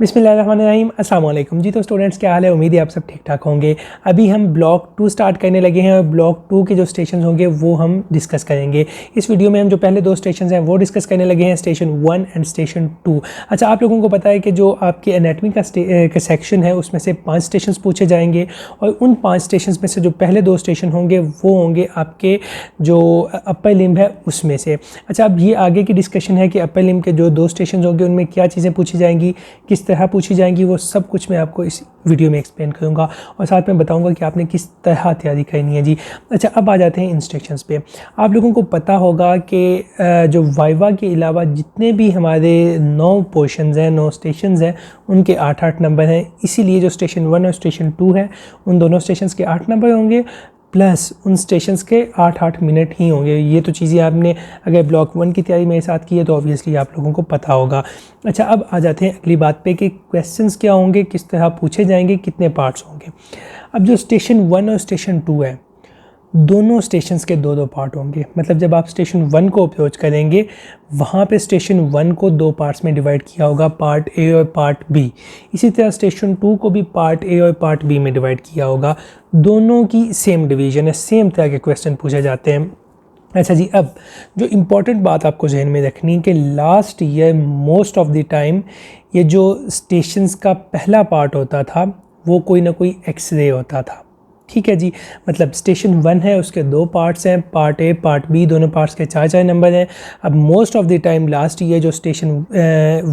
बिस्मिल्लाहिर्रहमानिर्रहीम, अस्सलाम वालेकुम जी। तो स्टूडेंट्स क्या हाल है, उम्मीद है आप सब ठीक ठाक होंगे। अभी हम ब्लॉक 2 स्टार्ट करने लगे हैं और ब्लॉक 2 के जो स्टेशन होंगे वो हम डिस्कस करेंगे। इस वीडियो में हम जो पहले 2 स्टेशन हैं वो डिस्कस करने लगे हैं, स्टेशन 1 एंड स्टेशन 2। अच्छा, आप लोगों को पता है कि जो आपके एनाटमी का सेक्शन है उसमें से 5 स्टेशन पूछे जाएंगे और उन 5 स्टेशन में से जो पहले 2 स्टेशन होंगे वो होंगे आपके जो अपर लिम्ब है उसमें से। अच्छा, अब ये आगे की डिस्कशन है कि अपर लिम्ब के जो 2 स्टेशन होंगे उनमें क्या चीज़ें पूछी जाएंगी, किस तरह पूछी जाएंगी, वो सब कुछ मैं आपको इस वीडियो में एक्सप्लेन करूंगा और साथ में बताऊंगा कि आपने किस तरह तैयारी करनी है जी। अच्छा, अब आ जाते हैं इंस्ट्रक्शंस पे। आप लोगों को पता होगा कि जो वाइवा के अलावा जितने भी हमारे 9 पोर्शंस हैं, 9 स्टेशंस हैं, उनके 8-8 नंबर हैं। इसीलिए जो स्टेशन 1 और स्टेशन 2 है उन दोनों स्टेशंस के 8 नंबर होंगे प्लस उन स्टेशंस के 8-8 मिनट ही होंगे। ये तो चीज़ें आपने अगर ब्लॉक 1 की तैयारी मेरे साथ की है तो ऑब्वियसली आप लोगों को पता होगा। अच्छा, अब आ जाते हैं अगली बात पे कि क्वेश्चंस क्या होंगे, किस तरह पूछे जाएंगे, कितने पार्ट्स होंगे। अब जो स्टेशन 1 और स्टेशन 2 है, दोनों स्टेशंस के 2-2 पार्ट होंगे। मतलब जब आप स्टेशन 1 को अप्रोच करेंगे वहाँ पे स्टेशन 1 को 2 पार्ट्स में डिवाइड किया होगा, पार्ट ए और पार्ट बी। इसी तरह स्टेशन 2 को भी पार्ट ए और पार्ट बी में डिवाइड किया होगा। दोनों की सेम डिवीजन है, सेम तरह के क्वेश्चन पूछे जाते हैं। अच्छा जी, अब जो इम्पॉर्टेंट बात आपको जहन में रखनी है कि last year most of the time ये जो स्टेशंस का पहला पार्ट होता था वो कोई ना कोई एक्सरे होता था। ठीक है जी, मतलब स्टेशन 1 है उसके 2 पार्ट्स हैं, पार्ट ए पार्ट बी, दोनों पार्ट्स के 4-4 नंबर हैं। अब most of the time last year जो स्टेशन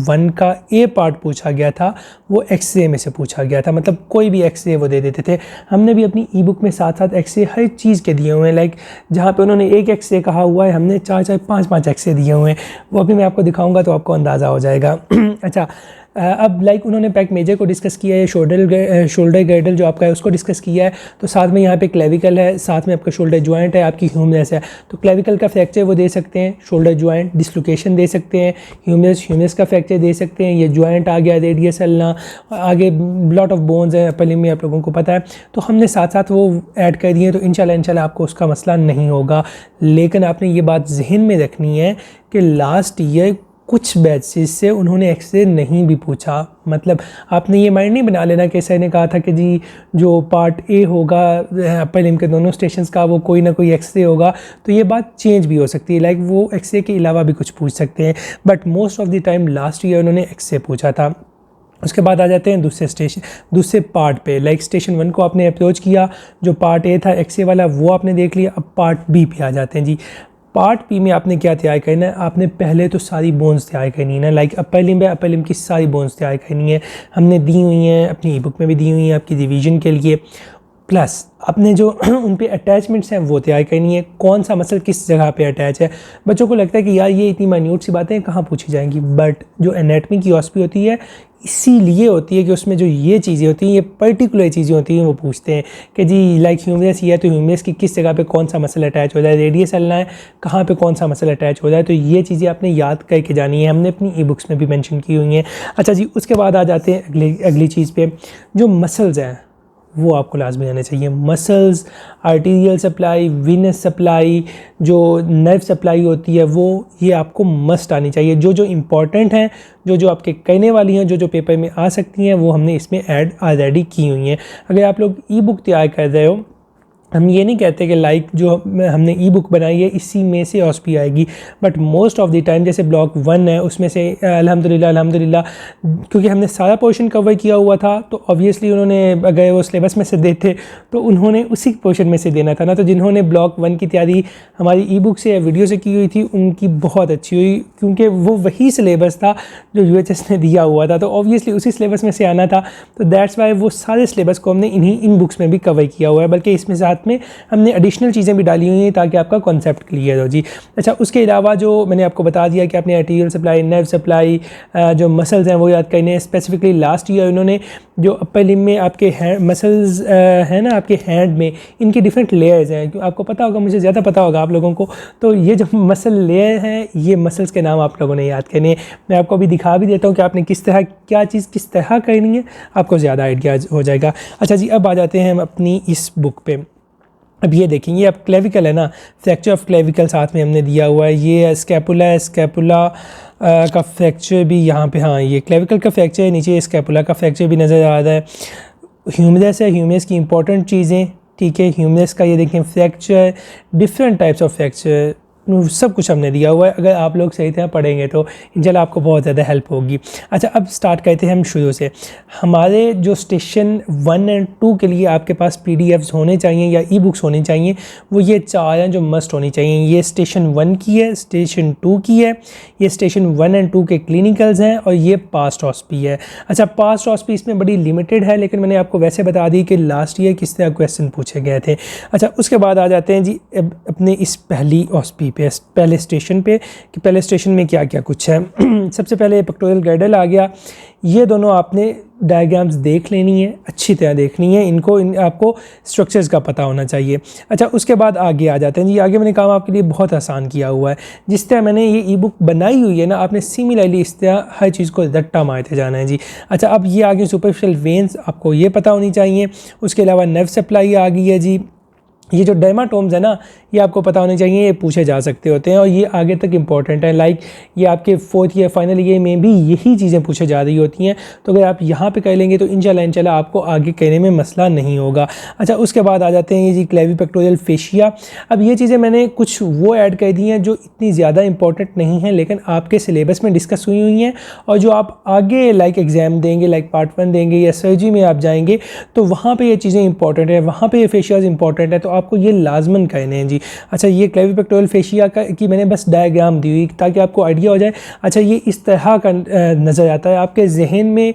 1 का ए पार्ट पूछा गया था वो एक्सरे में से पूछा गया था। मतलब कोई भी एक्सरे वो दे देते थे। हमने भी अपनी ई बुक में साथ साथ एक्सरे हर चीज़ के दिए हुए हैं। लाइक जहाँ पे उन्होंने एक एक्सरे कहा हुआ है हमने 4-4 5-5 एक्सरे दिए हुए हैं। वो अभी मैं आपको दिखाऊँगा तो आपको अंदाज़ा हो जाएगा। अच्छा, अब लाइक उन्होंने पैक मेजर को डिस्कस किया है, शोल्डर गर्डल जो आपका है उसको डिस्कस किया है। तो साथ में यहाँ पे क्लेविकल है, साथ में आपका शोल्डर जॉइंट है, आपकी ह्यूमरस है। तो क्लेविकल का फ्रैक्चर वो दे सकते हैं, शोल्डर जॉइंट डिस्लोकेशन दे सकते हैं, ह्यूमरस का फ्रैक्चर दे सकते हैं। ये जॉइंट आ गया, रेडियस अल्ना, आगे लॉट ऑफ बोन्स है अपर लिम्ब में, आप लोगों को पता है। तो हमने साथ साथ वो ऐड कर दिए तो इंशाल्लाह आपको उसका मसला नहीं होगा। लेकिन आपने ये बात जहन में रखनी है कि लास्ट ईयर कुछ बैचेस से उन्होंने एक्सरे नहीं भी पूछा। मतलब आपने ये माइंड नहीं बना लेना कि सर ने कहा था कि जी जो पार्ट ए होगा अपर लिम्ब के दोनों स्टेशंस का वो कोई ना कोई एक्सरे होगा। तो ये बात चेंज भी हो सकती है, लाइक वो एक्सरे के अलावा भी कुछ पूछ सकते हैं। But most of the time last year उन्होंने एक्सरे पूछा था। उसके बाद आ जाते हैं दूसरे पार्ट पे। लाइक स्टेशन 1 को आपने अप्रोच किया, जो पार्ट ए था एक्सरे वाला वो आपने देख लिया। अब पार्ट बी पे आ जाते हैं जी। पार्ट बी में आपने क्या तैयार करना है, आपने पहले तो सारी बोन्स तैयार करनी है ना। लाइक अपर लिम्ब है, अपर लिम्ब की सारी बोन्स तैयार करनी है। हमने दी हुई हैं, अपनी ई बुक में भी दी हुई हैं आपकी रिवीजन के लिए। प्लस अपने जो उन पे अटैचमेंट्स हैं वो तैयार करनी है, कौन सा मसल किस जगह पे अटैच है। बच्चों को लगता है कि यार ये इतनी माइन्यूट सी बातें कहाँ पूछी जाएंगी, बट जो एनाटमी की ऑस्पी होती है इसीलिए होती है कि उसमें जो ये चीज़ें होती हैं, ये पर्टिकुलर चीज़ें होती हैं, वो पूछते हैं कि जी लाइक ह्यूमरस ये है तो ह्यूमरस की किस जगह पे कौन सा मसल अटैच हो जाए, रेडियस चलना है कहाँ पे कौन सा मसल अटैच हो जाए। तो ये चीज़ें आपने याद करके जानी है, हमने अपनी ई बुक्स में भी मेंशन की हुई हैं। अच्छा जी, उसके बाद आ जाते हैं अगली चीज़ पे। जो मसल्स हैं वो आपको लाजमी आने चाहिए। Muscles, arterial supply, Venus supply, जो नर्व सप्लाई होती है वो ये आपको मस्ट आनी चाहिए। जो इम्पॉर्टेंट हैं, जो आपके कहने वाली हैं, जो पेपर में आ सकती हैं वो हमने इसमें ऐड ऑलरेडी की हुई हैं। अगर आप लोग ई बुक तैयार कर रहे हो, हम ये नहीं कहते कि लाइक जो हमने ई बुक बनाई है इसी में से ऑस्पी आएगी, but most of the time जैसे ब्लॉक 1 है उसमें से अल्हम्दुलिल्लाह क्योंकि हमने सारा पोर्शन कवर किया हुआ था तो ऑब्वियसली उन्होंने अगर वो सिलेबस में से देते तो उन्होंने उसी पोर्शन में से देना था ना। तो जिन्होंने ब्लॉक 1 की तैयारी हमारी ई बुक से या वीडियो से की हुई थी उनकी बहुत अच्छी हुई, क्योंकि वो वही सिलेबस था जो UHS ने दिया हुआ था। तो ऑब्वियसली उसी सिलेबस में से आना था, तो दैट्स वाई वो सारे सिलेबस को हमने इन बुक्स में भी कवर किया हुआ है। बल्कि इसमें साथ में हमने एडिशनल चीज़ें भी डाली हुई हैं ताकि आपका कॉन्सेप्ट क्लियर हो जी। अच्छा, उसके अलावा जो मैंने आपको बता दिया कि आपने आर्टीरियल सप्लाई, नर्व सप्लाई, जो मसल्स हैं वो याद करने हैं। स्पेसिफिकली लास्ट ईयर उन्होंने जो अपर लिम्ब में आपके मसल्स हैं ना आपके हैंड में, इनके डिफरेंट लेयर्स हैं। आपको पता होगा, मुझे ज़्यादा पता होगा आप लोगों को। तो ये जो मसल लेयर हैं ये मसल्स के नाम आप लोगों ने याद करने हैं। मैं आपको अभी दिखा भी देता हूँ कि आपने किस तरह क्या चीज़ किस तरह करनी है, आपको ज़्यादा आइडिया हो जाएगा। अच्छा जी, अब आ जाते हैं हम अपनी इस बुक पे। अब ये देखेंगे, अब क्लेविकल है ना, फ्रैक्चर ऑफ क्लेविकल साथ में हमने दिया हुआ है। ये स्कैपुला का फ्रैक्चर भी यहाँ पे, हाँ ये क्लेविकल का फ्रैक्चर है, नीचे स्कैपुला का फ्रैक्चर भी नज़र आ रहा है। ह्यूमरस है, ह्यूमरस की इंपॉर्टेंट चीज़ें, ठीक है, ह्यूमरस का ये देखें fracture, different types of fracture, सब कुछ हमने दिया हुआ है। अगर आप लोग सही तरह पढ़ेंगे तो इंशाल्लाह आपको बहुत ज़्यादा हेल्प होगी। अच्छा, अब स्टार्ट करते हैं हम शुरू से। हमारे जो स्टेशन 1 और 2 के लिए आपके पास पीडीएफ्स होने चाहिए या ई बुक्स होने चाहिए, वो ये 4 हैं जो मस्ट होनी चाहिए। ये स्टेशन 1 की है, स्टेशन 2 की है, ये स्टेशन 1 और 2 के क्लिनिकल्स हैं, और ये पास्ट ऑस्पी है। अच्छा, पास्ट ऑस्पी इसमें बड़ी लिमिटेड है, लेकिन मैंने आपको वैसे बता दी कि लास्ट ईयर किस तरह क्वेश्चन पूछे गए थे। अच्छा, उसके बाद आ जाते हैं जी अपने इस पहली ऑस्पी पे, पहले स्टेशन पे, कि पहले स्टेशन में क्या क्या कुछ है। सबसे पहले पेक्टोरल गर्डल आ गया। ये दोनों आपने डायग्राम्स देख लेनी है, अच्छी तरह देखनी है इनको, आपको स्ट्रक्चर्स का पता होना चाहिए। अच्छा, उसके बाद आगे आ जाते हैं जी। आगे मैंने काम आपके लिए बहुत आसान किया हुआ है। जिस तरह मैंने ये ई बुक बनाई हुई है ना, आपने सिमिलरली इस तरह हर चीज़ को रट्टा मारते जाना है जी। अच्छा, अब ये आगे सुपरफिशियल वेन्स आपको ये पता होनी चाहिए। उसके अलावा नर्व सप्लाई आ गई है जी। ये जो डर्माटोम्स है ना, ये आपको पता होने चाहिए, ये पूछे जा सकते होते हैं और ये आगे तक इंपॉर्टेंट है। लाइक ये आपके 4th ईयर फाइनल ईयर में भी यही चीज़ें पूछे जा रही होती हैं, तो अगर आप यहाँ पे कर लेंगे तो इंशाल्लाह आपको आगे कहने में मसला नहीं होगा। अच्छा, उसके बाद आ जाते हैं ये जी क्लेविपेक्टोरियल फेशिया। अब ये चीज़ें मैंने कुछ वो ऐड कर दी हैं जो इतनी ज़्यादा इंपॉर्टेंट नहीं है, लेकिन आपके सिलेबस में डिस्कस हुई हैं, और जो आप आगे लाइक एग्ज़ाम देंगे, लाइक पार्ट 1 देंगे या सर्जरी में आप जाएंगे तो वहाँ पर ये चीज़ें इंपॉर्टेंट है, वहाँ पर ये फेशियाज इंपॉर्टेंट है, तो आपको ये लाजमन कहने हैं जी। अच्छा, ये क्लेविपेक्टोरियल फेशिया की मैंने बस डायग्राम दी हुई ताकि आपको आइडिया हो जाए। अच्छा, ये इस तरह का नज़र आता है, आपके जहन में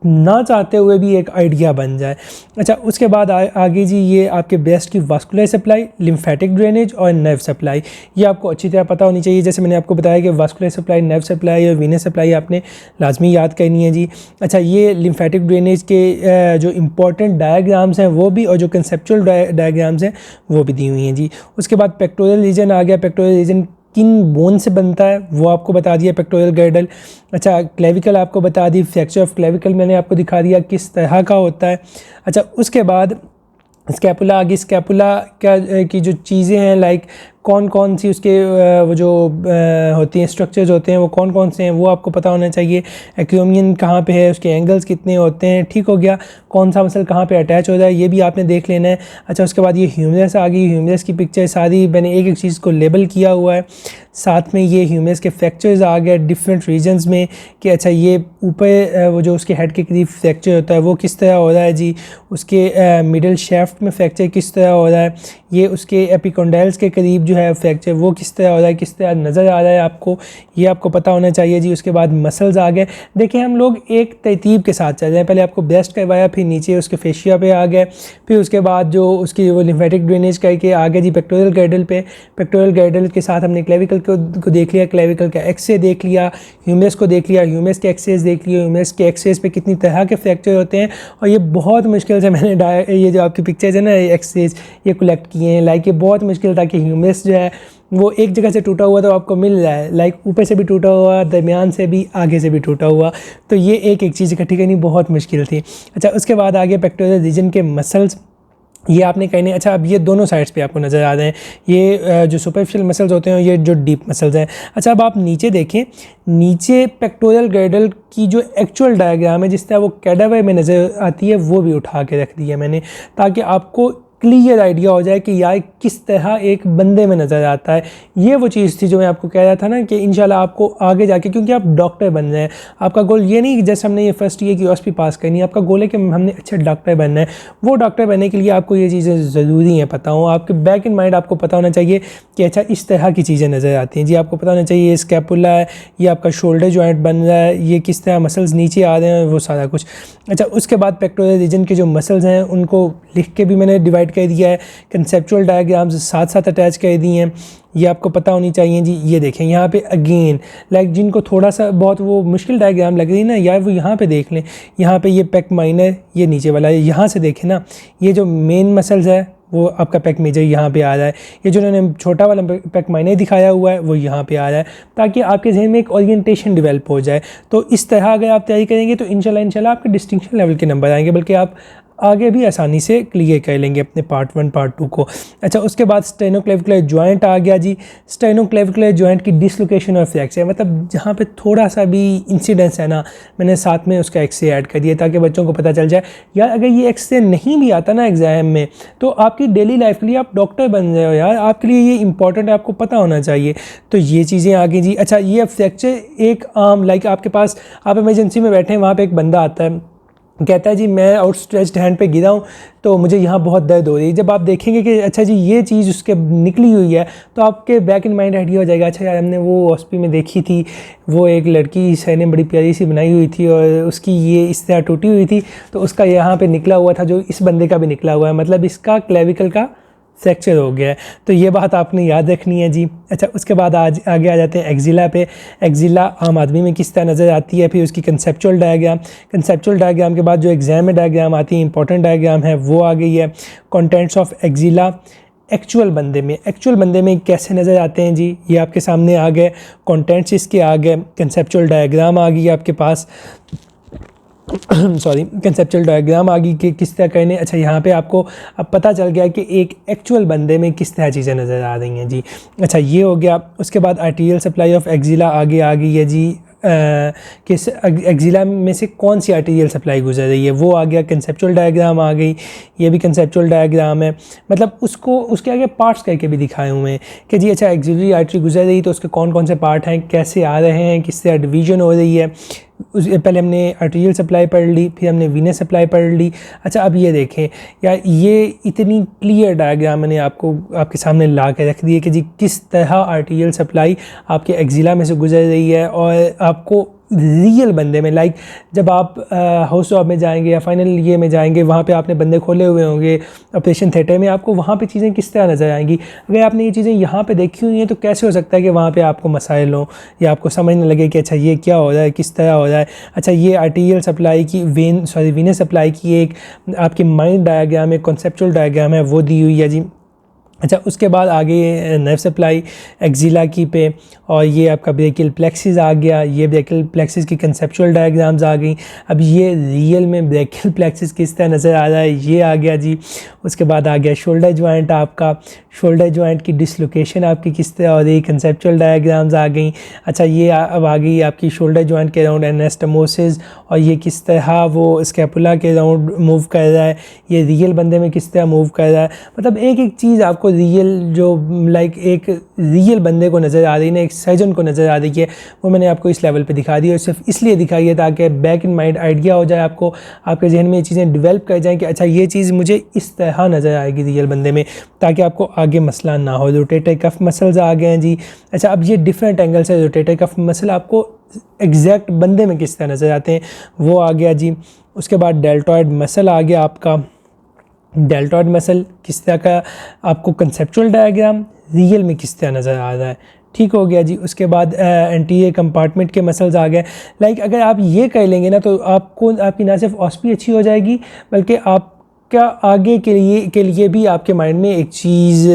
ना चाहते हुए भी एक आइडिया बन जाए। अच्छा, उसके बाद आगे जी ये आपके ब्रेस्ट की वास्कुलर सप्लाई, लिम्फेटिक ड्रेनेज और नर्व सप्लाई, ये आपको अच्छी तरह पता होनी चाहिए। जैसे मैंने आपको बताया कि वास्कुलर सप्लाई, नर्व सप्लाई और वीनस सप्लाई आपने लाजमी याद करनी है जी। अच्छा, ये लिम्फेटिक ड्रेनेज के जो इंपॉर्टेंट डायग्राम्स हैं वो भी, और जो कंसेप्चुअल डायग्राम्स हैं वो भी दी हुई हैं जी। उसके बाद पेक्टोरियल रीजन आ गया। पेक्टोरियल रीजन किन बोन से बनता है वो आपको बता दिया, पेक्टोरियल गर्डल। अच्छा, क्लेविकल आपको बता दी, फ्रैक्चर ऑफ क्लेविकल मैंने आपको दिखा दिया किस तरह का होता है। अच्छा, उसके बाद स्कैपुला आ गई। स्कैपुला क्या की जो चीज़ें हैं, लाइक कौन कौन सी उसके वो जो होती हैं स्ट्रक्चर्स होते हैं वो कौन कौन से हैं वो आपको पता होना चाहिए। एक्रोमियन कहाँ पे है, उसके एंगल्स कितने होते हैं, ठीक हो गया। कौन सा मसल कहाँ पे अटैच हो रहा है ये भी आपने देख लेना है। अच्छा, उसके बाद ये ह्यूमरस आ गई। ह्यूमरस की पिक्चर सारी मैंने एक एक चीज़ को लेबल किया हुआ है। साथ में ये ह्यूमरस के फ्रैक्चर्स आ गए डिफरेंट रीजन्स में, कि अच्छा ये ऊपर वो जो उसके हेड के करीब फ्रैक्चर होता है वो किस तरह हो रहा है जी, उसके मिडल शेफ्ट में फ्रैक्चर किस तरह हो रहा है, ये उसके एपिकोंडाइल्स के करीब जो है फ्रैक्चर वो किस तरह हो रहा है, किस तरह नज़र आ रहा है आपको, ये आपको पता होना चाहिए जी। उसके बाद मसल्स आ गए। देखिए, हम लोग एक तरतीब के साथ चल रहे हैं। पहले आपको ब्रेस्ट करवाया, फिर नीचे उसके फेशिया पे आ गए, फिर उसके बाद जो उसकी वो लिम्फेटिक ड्रेनेज करके आ गए जी पेक्टोरियल गर्डल पे। पेक्टोरियल गर्डल के साथ हमने क्लेविकल को देख लिया, क्लेविकल का एक्सरे देख लिया, ह्यूमरस को देख लिया, ह्यूमरस के एक्सरेज देख लिया, ह्यूमरस के एक्सरेज पे कितनी तरह के फ्रैक्चर होते हैं, और ये बहुत मुश्किल से मैंने ये जो आपकी पिक्चर्स है ना एक्सरेज ये कलेक्ट किए हैं। लाइक ये बहुत मुश्किल था कि ह्यूमरस जो है वो एक जगह से टूटा हुआ तो आपको मिल रहा है, लाइक ऊपर से भी टूटा हुआ, दरमियान से भी, आगे से भी टूटा हुआ, तो ये एक एक चीज़ इकट्ठी करनी बहुत मुश्किल थी। अच्छा, उसके बाद आगे पेक्टोरियल रीजन के मसल्स, ये आपने कहने। अच्छा, अब ये दोनों साइड्स पे आपको नज़र आ रहे हैं, ये जो सुपरफिशियल मसल्स होते हैं, ये जो डीप मसल्स हैं। अच्छा, अब आप नीचे देखें, नीचे पेक्टोरियल गर्डल की जो एक्चुअल डायग्राम है जिस तरह वो कैडावर में नज़र आती है वो भी उठा के रख दी है मैंने, ताकि आपको क्लियर आइडिया हो जाए कि यार किस तरह एक बंदे में नज़र आता है। ये वो चीज़ थी जो मैं आपको कह रहा था ना कि इंशाल्लाह आपको आगे जाके, क्योंकि आप डॉक्टर बन रहे हैं, आपका गोल ये नहीं कि जैसे हमने ये फर्स्ट ईयर की OSP पास करनी है, आपका गोल है कि हमने अच्छे डॉक्टर बनना है। वो डॉक्टर बनने के लिए आपको ये चीज़ें ज़रूरी हैं पता हो, आपके बैक इन माइंड आपको पता होना चाहिए कि अच्छा इस तरह की चीज़ें नज़र आती हैं जी। आपको पता होना चाहिए ये स्कैपुला है, ये आपका शोल्डर जॉइंट बन रहा है, ये किस तरह मसल्स नीचे आ रहे हैं, वो सारा कुछ। अच्छा, उसके बाद पेक्टोरियल रीजन के जो मसल्स हैं उनको लिख के भी मैंने डिवाइड कर दिया है, कंसेप्चुअल डायग्राम्स साथ साथ अटैच कर दिए हैं, ये आपको पता होनी चाहिए जी। ये देखें यहाँ पे अगेन, लाइक जिनको थोड़ा सा बहुत वो मुश्किल डायग्राम लग रही है ना यार, वो यहाँ पे देख लें। यहाँ पे ये पेक माइनर, ये नीचे वाला है, यहाँ से देखें ना, ये जो मेन मसल्स है वो आपका पेक मेजर यहाँ पे आ रहा है, ये जो उन्होंने छोटा वाला पेक माइनर दिखाया हुआ है वो यहाँ पे आ रहा है, ताकि आपके जहन में एक ओरिएंटेशन डेवलप हो जाए। तो इस तरह अगर आप तैयारी करेंगे तो इंशाल्लाह आपके डिस्टिंक्शन लेवल के नंबर आएंगे, बल्कि आप आगे भी आसानी से क्लियर कर लेंगे अपने पार्ट 1 पार्ट 2 को। अच्छा, उसके बाद स्टेनोक्लेविकुलर जॉइंट आ गया जी। स्टेनोक्लेविकुलर जॉइंट की डिसलोकेशन और फ्रैक्चर, मतलब जहाँ पे थोड़ा सा भी इंसिडेंस है ना, मैंने साथ में उसका एक्सरे ऐड कर दिया ताकि बच्चों को पता चल जाए। यार अगर ये एक्सरे नहीं भी आता ना एग्जाम में, तो आपकी डेली लाइफ के लिए आप डॉक्टर बन रहे हो यार, आपके लिए ये इंपॉर्टेंट है, आपको पता होना चाहिए। तो ये चीज़ें आ गई जी। अच्छा, ये फ्रैक्चर एक आम लाइक आपके पास, आप इमरजेंसी में बैठे हैं, वहाँ पे एक बंदा आता है, कहता है जी मैं आउटस्ट्रेच्ड हैंड पे गिरा हूँ तो मुझे यहाँ बहुत दर्द हो रही है। जब आप देखेंगे कि अच्छा जी ये चीज़ उसके निकली हुई है, तो आपके बैक इन माइंड आइडिया हो जाएगा, अच्छा यार हमने वो हॉस्पिटल में देखी थी, वो एक लड़की सर ने बड़ी प्यारी सी बनाई हुई थी और उसकी ये इस तरह टूटी हुई थी, तो उसका यहाँ पे निकला हुआ था, जो इस बंदे का भी निकला हुआ है, मतलब इसका क्लेविकल का फ्रैक्चर हो गया है। तो ये बात आपने याद रखनी है जी। अच्छा, उसके बाद आगे आ जाते हैं एक्जिला पे। एक्जिला आम आदमी में किस तरह नज़र आती है, फिर उसकी कंसेप्चुअल डायग्राम। कंसेप्चुअल डायग्राम के बाद जो एग्जाम में डायग्राम आती है, इंपॉर्टेंट डायग्राम है, वो आ गई है। कंटेंट्स ऑफ एक्जिला एक्चुअल बंदे में कैसे नज़र आते हैं जी, ये आपके सामने आ गए। कंटेंट्स इसके आ गए, कंसेप्चुअल डायग्राम आ गई आपके पास सॉरी, कंसेप्चुअल डायग्राम आ गई कि किस तरह करने। अच्छा, यहाँ पे आपको अब पता चल गया कि एक एक्चुअल बंदे में किस तरह चीज़ें नज़र आ रही हैं जी। अच्छा, ये हो गया। उसके बाद आर्टीरियल सप्लाई ऑफ एक्जिला आगे आ गई है जी। किस एक्जिला में से कौन सी आर्टीरियल सप्लाई गुजर रही है, वो आ गया। कंसेप्चुअल डायग्राम आ गई, ये भी कंसेप्चुअल डायग्राम है, मतलब उसको उसके आगे पार्ट्स करके भी दिखाए हुए हैं कि जी अच्छा एक्सिलरी आर्टरी गुजर रही तो उसके कौन कौन से पार्ट हैं, कैसे आ रहे हैं, किस तरह डिवीजन हो रही है। पहले हमने आर्टीरियल सप्लाई पढ़ ली, फिर हमने वीनस सप्लाई पढ़ ली। अच्छा, अब ये देखें यार, ये इतनी क्लियर डायग्राम मैंने आपको आपके सामने ला के रख दी है कि जी किस तरह आर्टीरियल सप्लाई आपके एक्जिला में से गुजर रही है, और आपको रियल बंदे में लाइक जब आप हाउस जॉब में जाएंगे या फाइनल ये में जाएंगे, वहाँ पे आपने बंदे खोले हुए होंगे ऑपरेशन थिएटर में, आपको वहाँ पे चीज़ें किस तरह नज़र आएंगी। अगर आपने ये चीज़ें यहाँ पे देखी हुई हैं तो कैसे हो सकता है कि वहाँ पे आपको मसाइल हों या आपको समझने लगे कि अच्छा ये क्या हो रहा है, किस तरह हो रहा है। अच्छा, ये आर्टीरियल सप्लाई की वीनस सप्लाई की एक आपकी माइंड डायग्राम, एक कॉन्सेप्चुअल डायग्राम है, वो दी हुई है जी। अच्छा, उसके बाद आगे नर्व सप्लाई एक्जिला की पे, और ये आपका ब्रेकियल प्लेक्सिस आ गया। ये ब्रेकियल प्लेक्सिस की कंसेप्चुअल डायग्राम्स आ गई। अब ये रियल में ब्रेकियल प्लेक्सिस किस तरह नज़र आ रहा है, ये आ गया जी। उसके बाद आ गया शोल्डर जॉइंट, आपका शोल्डर जॉइंट की डिसलोकेशन आपकी किस तरह और ये कंसेप्चुअल डायग्राम्स आ गई। अच्छा, ये अब आ गई आपकी शोल्डर जॉइंट के अराउंड एनास्टोमोसिस, और ये किस तरह वो स्कैपुला के अराउंड मूव कर रहा है, ये रियल बंदे में किस तरह मूव कर रहा है। मतलब एक एक चीज़ आपको रियल जो लाइक एक रियल बंदे को नज़र आ रही है ना, एक सर्जन को नज़र आ रही है, वो मैंने आपको इस लेवल पे दिखा दी, और सिर्फ इसलिए दिखाई है ताकि बैक इन माइंड आइडिया हो जाए, आपको आपके जहन में ये चीज़ें डेवलप कर जाएँ कि अच्छा ये चीज़ मुझे इस तरह नज़र आएगी रियल बंदे में, ताकि आपको आगे मसला ना हो। रोटेटर कफ मसल्स आ गए हैं जी। अच्छा, अब ये डिफरेंट एंगल से रोटेटर कफ मसल आपको एग्जैक्ट बंदे में किस तरह नज़र आते हैं, वो आ गया जी। उसके बाद डेल्टॉइड मसल आ गया आपका। डेल्टॉइड मसल किस तरह का आपको कंसेप्चुअल डायग्राम, रियल में किस तरह नज़र आ रहा है, ठीक हो गया जी। उसके बाद एंटीरियर कंपार्टमेंट के मसल्स आ गए। लाइक अगर आप ये कर लेंगे ना तो आपको आपकी ना सिर्फ ऑस्पी अच्छी हो जाएगी, बल्कि आप क्या आगे के लिए भी आपके माइंड में एक चीज़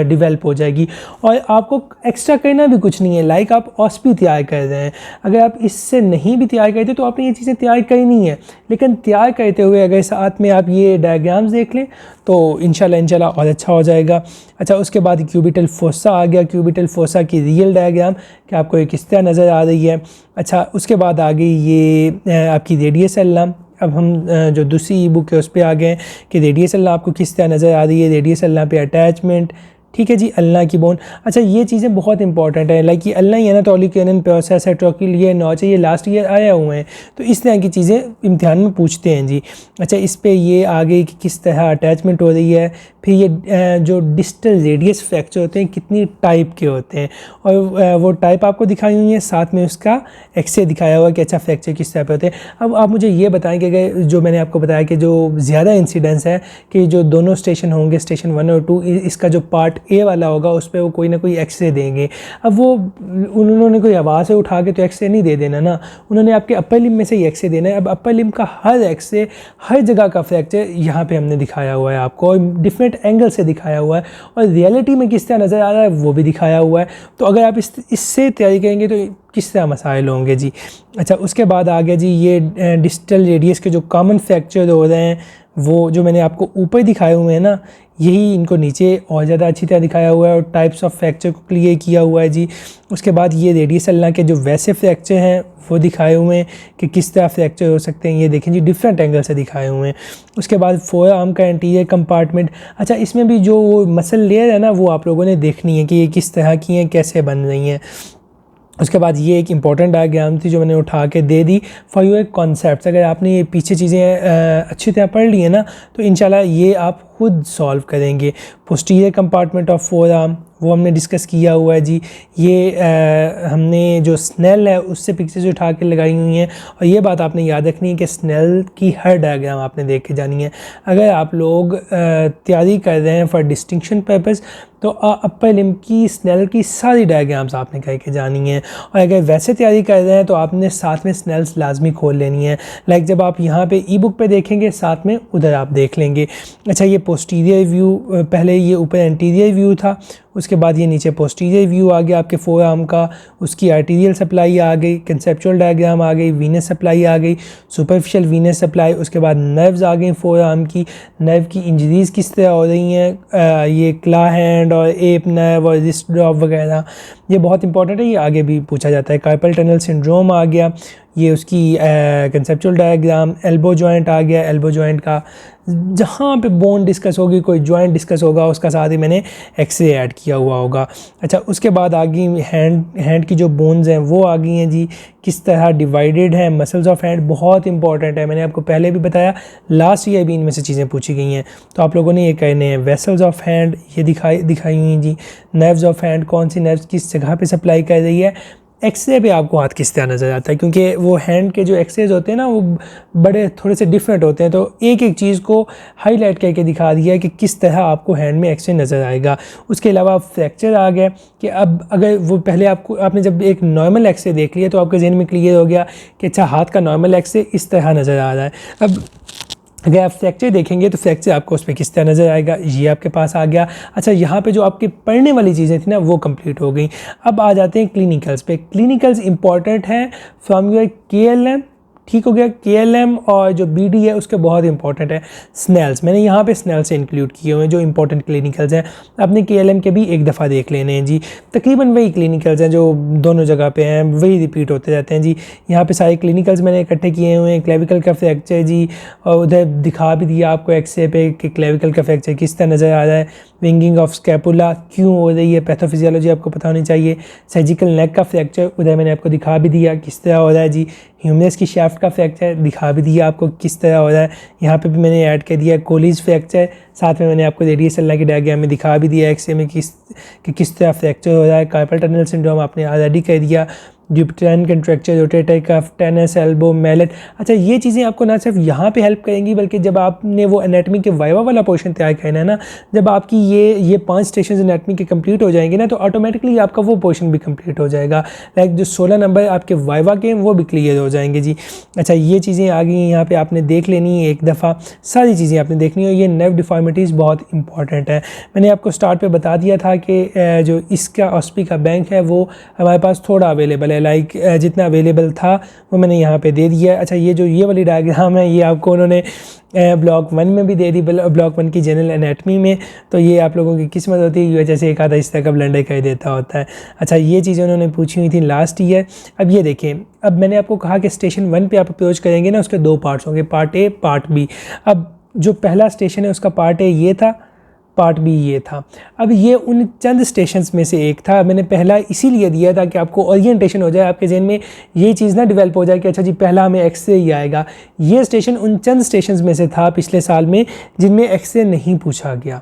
डेवलप हो जाएगी, और आपको एक्स्ट्रा करना भी कुछ नहीं है। लाइक आप ऑस्पी तैयार कर रहे हैं, अगर आप इससे नहीं भी तैयार करते तो आपने ये चीज़ें तैयार करनी है, लेकिन तैयार करते हुए अगर साथ में आप ये डायग्राम्स देख लें तो इंशाल्लाह और अच्छा हो जाएगा। अच्छा, उसके बाद क्यूबिटल फोसा आ गया। क्यूबिटल फोसा की रियल डायग्राम कि आपको ये किस तरह नज़र आ रही है। अच्छा, उसके बाद आ गई ये आपकी रेडियस अल्ना। अब हम जो दूसरी बुक है उस पर आ गए कि रेडियस अल्ना आपको किस तरह नज़र आ रही है, रेडियस अल्ना पे अटैचमेंट, ठीक है जी। अल्ना की बोन, अच्छा ये चीज़ें बहुत इंपॉर्टेंट है। लाइक ये अल्ना एनाटोलिक कैनन प्रोसेस है, ट्रोकिल ये नॉच है, ये लास्ट ईयर आया हुए हैं, तो इस तरह की चीज़ें इम्तिहान में पूछते हैं जी। अच्छा, इस पे ये आ गई कि किस तरह अटैचमेंट हो रही है। फिर ये जो डिस्टल रेडियस फ्रैक्चर होते हैं कितनी टाइप के होते हैं, और वो टाइप आपको दिखाई हुई है, साथ में उसका एक्सरे दिखाया हुआ कि अच्छा फ्रैक्चर किस तरह पे होते हैं। अब आप मुझे ये बताएं कि अगर जो मैंने आपको बताया कि जो ज़्यादा इंसिडेंस है कि जो दोनों स्टेशन होंगे, स्टेशन 1 और 2, इसका जो पार्ट ए वाला होगा उस पर वो कोई ना कोई एक्सरे देंगे। अब वो उन्होंने कोई हवा से उठा के तो एक्सरे नहीं दे देना ना, उन्होंने आपके अपर लिम में से ही एक्सरे देना है। अब अपर लिम का हर एक्सरे, हर जगह का फ्रैक्चर यहाँ पे हमने दिखाया हुआ है आपको, और डिफरेंट एंगल से दिखाया हुआ है, और रियलिटी में किस तरह नज़र आ रहा है वो भी दिखाया हुआ है। तो अगर आप इससे तैयारी करेंगे तो किस तरह मसाइल होंगे जी। अच्छा, उसके बाद आ गया जी ये डिस्टल रेडियस के जो कॉमन फ्रैक्चर हो रहे हैं वो जो मैंने आपको ऊपर दिखाए हुए हैं ना, यही इनको नीचे और ज़्यादा अच्छी तरह दिखाया हुआ है और टाइप्स ऑफ फ्रैक्चर को क्लियर किया हुआ है जी। उसके बाद ये रेडियस अल्लाह के जो वैसे फ्रैक्चर हैं वो दिखाए हुए हैं कि किस तरह फ्रैक्चर हो सकते हैं, ये देखें जी डिफरेंट एंगल से दिखाए हुए हैं। उसके बाद फोर आर्म का एंटीरियर कंपार्टमेंट, अच्छा इसमें भी जो वो मसल लेयर है ना वो आप लोगों ने देखनी है कि ये किस तरह की हैं, कैसे बन रही हैं। उसके बाद ये एक इम्पॉर्टेंट डायग्राम थी जो मैंने उठा के दे दी फॉर योर कॉन्सेप्ट्स। अगर आपने ये पीछे चीज़ें अच्छी तरह पढ़ ली है ना तो इंशाल्लाह ये आप खुद सॉल्व करेंगे। Posterior compartment of four arm वो हमने डिस्कस किया हुआ है जी। ये हमने जो स्नेल है उससे पिक्चर्स उठा के लगाई हुई हैं और ये बात आपने याद रखनी है कि स्नेल की हर डायग्राम आपने देख के जानी है। अगर आप लोग तैयारी कर रहे हैं फॉर डिस्टिंक्शन पर्पस तो अपर लिम्ब की स्नेल की सारी डायग्राम्स आपने कह के जानी है। और अगर वैसे तैयारी कर रहे हैं तो आपने साथ में स्नेल्स लाजमी खोल लेनी है। लाइक जब आप यहाँ पे ई बुक पे देखेंगे साथ में उधर आप देख लेंगे। अच्छा, ये पोस्टीरियर व्यू, पहले ये ऊपर एंटीरियर व्यू था, उसके बाद ये नीचे पोस्टीरियर व्यू आ गया आपके फोर आर्म का, उसकी आर्टीरियल सप्लाई आ गई, कंसेप्चुअल डायग्राम आ गई, वीनस सप्लाई आ गई, सुपरफिशियल वीनस सप्लाई, उसके बाद नर्व्स आ गई फोर आर्म की, नर्व की इंजरीज किस तरह हो रही हैं, ये क्ला हैंड और एप नर्व और रिस्ट ड्रॉप वगैरह, ये बहुत इंपॉर्टेंट है, ये आगे भी पूछा जाता है। कार्पल टनल सिंड्रोम आ गया, ये उसकी कंसेप्चुअल डायग्राम, एल्बो जॉइंट आ गया, एल्बो जॉइंट का जहाँ पे बोन डिस्कस होगी, कोई जॉइंट डिस्कस होगा उसका साथ ही मैंने एक्सरे ऐड किया हुआ होगा। अच्छा, उसके बाद आ गई हैंड की जो बोन्स हैं वो आ गई हैं जी, किस तरह डिवाइडेड है। मसल्स ऑफ हैंड बहुत इंपॉर्टेंट है, मैंने आपको पहले भी बताया, लास्ट ईयर भी इनमें से चीज़ें पूछी गई हैं तो आप लोगों ने ये कहने हैं। वेसल्स ऑफ हैंड ये दिखाई हुई हैं जी। नर्व्स ऑफ हैंड, कौन सी नर्व्स किस जगह पे सप्लाई कर रही है। एक्सरे पे आपको हाथ किस तरह नज़र आता है, क्योंकि वो हैंड के जो एक्सरेज होते हैं ना वो बड़े थोड़े से डिफरेंट होते हैं, तो एक एक चीज़ को हाईलाइट करके दिखा दिया है कि किस तरह आपको हैंड में एक्सरे नज़र आएगा। उसके अलावा फ्रैक्चर आ गया कि अब अगर वो पहले आपने जब एक नॉर्मल एक्सरे देख लिया तो आपके जहन में क्लियर हो गया कि अच्छा हाथ का नॉर्मल एक्सरे इस तरह नज़र आ रहा है। अब अगर आप फ्रैक्चर देखेंगे तो फ्रैक्चर आपको उस पर किस तरह नज़र आएगा, ये आपके पास आ गया। अच्छा, यहाँ पे जो आपके पढ़ने वाली चीज़ें थी ना वो कंप्लीट हो गई। अब आ जाते हैं क्लिनिकल्स पे। क्लिनिकल्स इंपॉर्टेंट हैं फ्रॉम योर KLM, ठीक हो गया। KLM और जो BD है उसके बहुत इंपॉर्टेंट है। स्नेल्स मैंने यहाँ पे स्नेल से इंक्लूड किए हुए हैं जो इंपॉर्टेंट क्लिनिकल्स हैं, अपने KLM के भी एक दफ़ा देख लेने हैं जी। तकरीबन वही क्लिनिकल्स हैं जो दोनों जगह पे हैं, वही रिपीट होते रहते हैं जी। यहाँ पे सारे क्लिनिकल्स मैंने इकट्ठे किए हुए हैं। क्लेविकल का फ्रैक्चर जी, और उधर दिखा भी दिया आपको एक्सरे पे कि क्लेविकल का फ्रैक्चर किस तरह नज़र आ रहा है। विंगिंग ऑफ स्कैपुला क्यों हो रही है, पैथोफिजियोलॉजी आपको पता होनी चाहिए। सर्जिकल नेक का फ्रैक्चर उधर मैंने आपको दिखा भी दिया किस तरह हो रहा है जी। ह्यूमरस की शाफ्ट का फ्रैक्चर दिखा भी दिया आपको किस तरह हो रहा है। यहाँ पे भी मैंने ऐड कर दिया कोलीज फ्रैक्चर, साथ में मैंने आपको रेडियस अल्लाह की डायग्राम में दिखा भी दिया एक्सरे में किस तरह फ्रैक्चर हो रहा है। कार्पल टनल सिंड्रोम आपने ऑलरेडी कर दिया। Dupuytren contracture, rotator cuff, tennis elbow, mallet. अच्छा, ये चीज़ें आपको ना सिर्फ यहाँ पे हेल्प करेंगी बल्कि जब आपने वो एनाटमी के वाइवा वाला पोर्शन तैयार करना है ना, जब आपकी ये 5 स्टेशन एनाटमी के कंप्लीट हो जाएंगे ना तो ऑटोमेटिकली आपका वो पोर्शन भी कंप्लीट हो जाएगा। लाइक जो 16 नंबर आपके वाइवा के वो भी क्लियर हो जाएंगे जी। अच्छा, ये चीज़ें आ गई यहाँ पर आपने देख लेनी है एक दफ़ा, सारी चीज़ें आपने देखनी है। ये नर्व डिफॉर्मिटीज़ बहुत इंपॉर्टेंट है। मैंने आपको स्टार्ट पर बता दिया था कि जो इसका ऑस्पी का बैंक है वो हमारे पास थोड़ा अवेलेबल है, लाइक जितना अवेलेबल था वो मैंने यहाँ पे दे दिया। अच्छा, ये वाली डायग्राम है ये आपको उन्होंने ब्लॉक 1 में भी दे दी, ब्लॉक 1 की जनरल एनाटमी में। तो ये आप लोगों की किस्मत होती है, वजह से एक आधा इस तरह का ब्लेंडर कर देता होता है। अच्छा, ये चीज़ें उन्होंने पूछी हुई थी लास्ट ईयर। अब ये देखें, अब मैंने आपको कहा कि स्टेशन 1 पे आप अप्रोच करेंगे ना, उसके 2 पार्ट्स होंगे, पार्ट A पार्ट B। अब जो पहला स्टेशन है उसका पार्ट A ये था, पार्ट B ये था। अब ये उन चंद स्टेशंस में से एक था। मैंने पहला इसीलिए दिया था कि आपको ओरिएंटेशन हो जाए, आपके जहन में ये चीज़ ना डेवलप हो जाए कि अच्छा जी पहला हमें एक्सरे ही आएगा। ये स्टेशन उन चंद स्टेशंस में से था पिछले साल में जिनमें एक्सरे नहीं पूछा गया,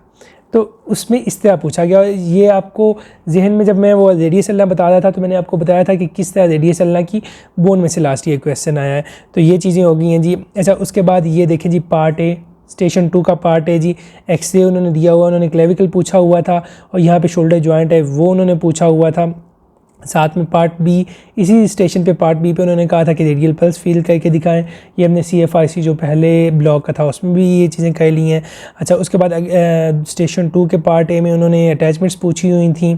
तो उसमें इस तरह पूछा गया। ये आपको जहन में, जब मैं वो रेडियस अल्लाह बता रहा था तो मैंने आपको बताया था कि किस तरह रेडियस अल्लाह की बोन में से लास्ट ईयर क्वेश्चन आया है। तो ये चीज़ें हो गई हैं जी। अच्छा, उसके बाद ये देखें जी, पार्ट A स्टेशन 2 का पार्ट है जी। एक्सरे उन्होंने दिया हुआ, उन्होंने क्लेविकल पूछा हुआ था और यहाँ पे शोल्डर जॉइंट है वो उन्होंने पूछा हुआ था। साथ में पार्ट B, इसी स्टेशन पे पार्ट B पे उन्होंने कहा था कि रेडियल पल्स फील करके दिखाएं। ये हमने CFIC जो पहले ब्लॉक का था उसमें भी ये चीज़ें कर ली हैं। अच्छा, उसके बाद स्टेशन 2 के पार्ट A में उन्होंने अटैचमेंट्स पूछी हुई थी।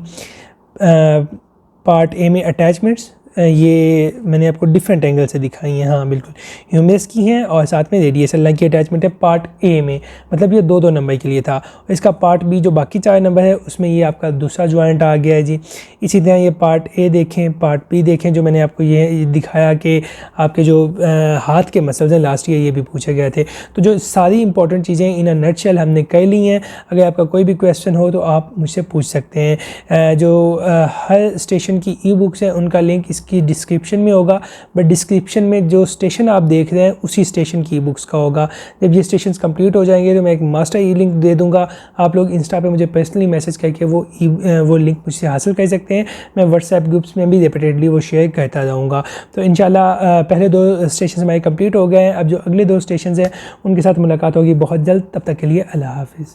पार्ट A में अटैचमेंट्स ये मैंने आपको डिफरेंट एंगल से दिखाई हैं। हाँ बिल्कुल, ह्यूमरस की हैं और साथ में रेडियस लाइन की अटैचमेंट है पार्ट ए में, मतलब ये 2-2 नंबर के लिए था। इसका पार्ट बी जो बाकी 4 नंबर है उसमें ये आपका दूसरा जॉइंट आ गया है जी। इसी तरह ये पार्ट ए देखें, पार्ट बी देखें, जो मैंने आपको ये दिखाया कि आपके जो हाथ के मसल्स हैं लास्ट ईयर ये भी पूछे गए थे। तो जो सारी इंपॉर्टेंट चीज़ें इन अ नटशेल हमने कर ली हैं। अगर आपका कोई भी क्वेश्चन हो तो आप मुझसे पूछ सकते हैं। जो हर स्टेशन की ई बुक्स हैं उनका लिंक इसकी डिस्क्रिप्शन में होगा, बट डिस्क्रिप्शन में जो स्टेशन आप देख रहे हैं उसी स्टेशन की ई बुक्स का होगा। जब ये स्टेशन कंप्लीट हो जाएंगे तो मैं एक मास्टर ई लिंक दे दूँगा, आप लोग इंस्टा पे मुझे पर्सनली मैसेज करके वो लिंक मुझसे हासिल कर सकते हैं। मैं व्हाट्सएप ग्रुप्स में भी रिपीटेडली वो शेयर करता रहूँगा। तो इंशाल्लाह पहले 2 स्टेशन हमारे कंप्लीट हो गए हैं। अब जो अगले 2 स्टेशन हैं उनके साथ मुलाकात होगी बहुत जल्द। तब तक के लिए अल्लाह हाफिज़।